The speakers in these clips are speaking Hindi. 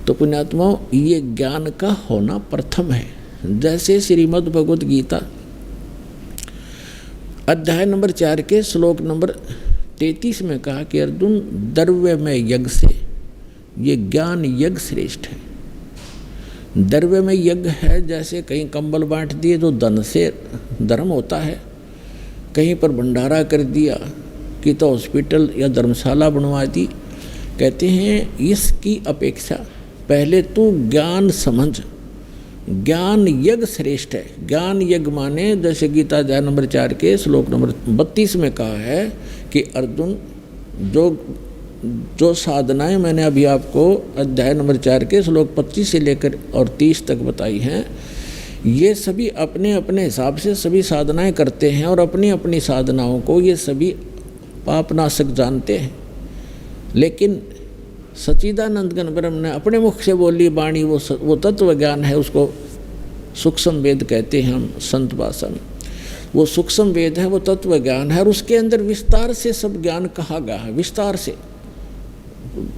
तो पुण्यात्माओं, ये ज्ञान का होना प्रथम है। जैसे श्रीमद् भगवद गीता अध्याय नंबर 4 के श्लोक नंबर 33 में कहा कि अर्जुन, द्रव्य में यज्ञ से ये ज्ञान यज्ञ श्रेष्ठ है। द्रव्य में यज्ञ है, जैसे कहीं कंबल बांट दिए तो धन से धर्म होता है, कहीं पर भंडारा कर दिया कि तो हॉस्पिटल या धर्मशाला बनवा दी। कहते हैं इसकी अपेक्षा पहले तू ज्ञान समझ, ज्ञान यज्ञ श्रेष्ठ है। ज्ञान यज्ञ माने जैसे गीता अध्याय नंबर 4 के श्लोक नंबर 32 में कहा है कि अर्जुन, जो साधनाएं मैंने अभी आपको अध्याय नंबर 4 के श्लोक 25 से लेकर और 30 तक बताई हैं, ये सभी अपने अपने हिसाब से सभी साधनाएं करते हैं और अपनी अपनी साधनाओं को ये सभी पापनाशक जानते हैं। लेकिन सच्चिदानंद घन ब्रह्म ने अपने मुख से बोली वाणी वो तत्व ज्ञान है, उसको सूक्ष्म वेद कहते हैं हम संत भाषा में। वो सूक्ष्म वेद है, वो तत्व ज्ञान है और उसके अंदर विस्तार से सब ज्ञान कहा गया है। विस्तार से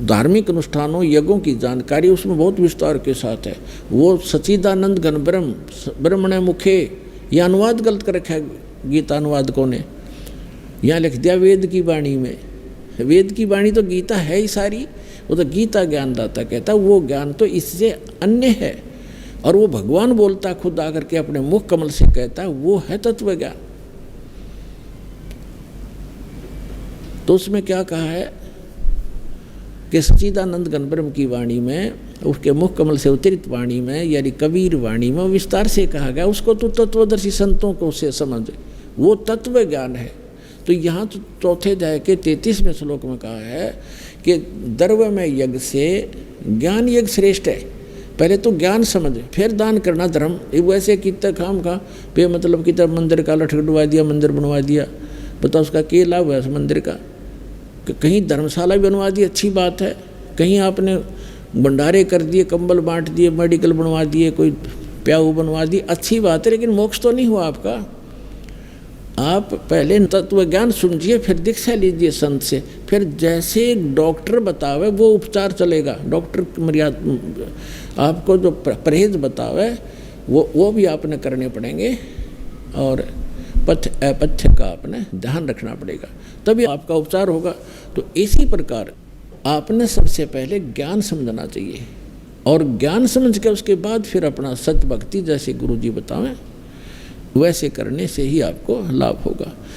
धार्मिक अनुष्ठानों यज्ञों की जानकारी उसमें बहुत विस्तार के साथ है। वो सच्चिदानंद घन ब्रह्मणे मुखे, यह अनुवाद गलत कर रखा है गीता अनुवादकों ने, यहाँ लिख दिया वेद की वाणी में। वेद की वाणी तो गीता है ही सारी, वो तो गीता ज्ञानदाता कहता, वो ज्ञान तो इससे अन्य है और वो भगवान बोलता खुद आकर के अपने मुख कमल से कहता, वो है तत्व ज्ञान। तो उसमें क्या कहा है कि सच्चिदानंद घन ब्रह्म की वाणी में, उसके मुख कमल से उतरित वाणी में यानी कबीर वाणी में विस्तार से कहा गया, उसको तो तत्वदर्शी संतों को से समझ, वो तत्व ज्ञान है। तो यहाँ तो चौथे अध्याय के 33वें श्लोक में कहा है कि द्रव्य में यज्ञ से ज्ञान यज्ञ श्रेष्ठ है। पहले तो ज्ञान समझ, फिर दान करना धर्म। वैसे कितना काम का पे मतलब कितना मंदिर का लठ डुबा दिया, मंदिर बनवा दिया, बताओ उसका क्या लाभ है उस मंदिर का। कहीं धर्मशाला बनवा दी, अच्छी बात है, कहीं आपने भंडारे कर दिए, कंबल बांट दिए, मेडिकल बनवा दिए, कोई प्याऊ बनवा दी, अच्छी बात है, लेकिन मोक्ष तो नहीं हुआ आपका। आप पहले तत्व ज्ञान समझिए, फिर दीक्षा लीजिए संत से, फिर जैसे डॉक्टर बतावे वो उपचार चलेगा। डॉक्टर मर्यादा आपको जो परहेज बतावे वो भी आपने करने पड़ेंगे और पथ्य अपथ्य का आपने ध्यान रखना पड़ेगा, तभी आपका उपचार होगा। तो इसी प्रकार आपने सबसे पहले ज्ञान समझना चाहिए और ज्ञान समझ के उसके बाद फिर अपना सत भक्ति जैसे गुरु जी बतावें वैसे करने से ही आपको लाभ होगा।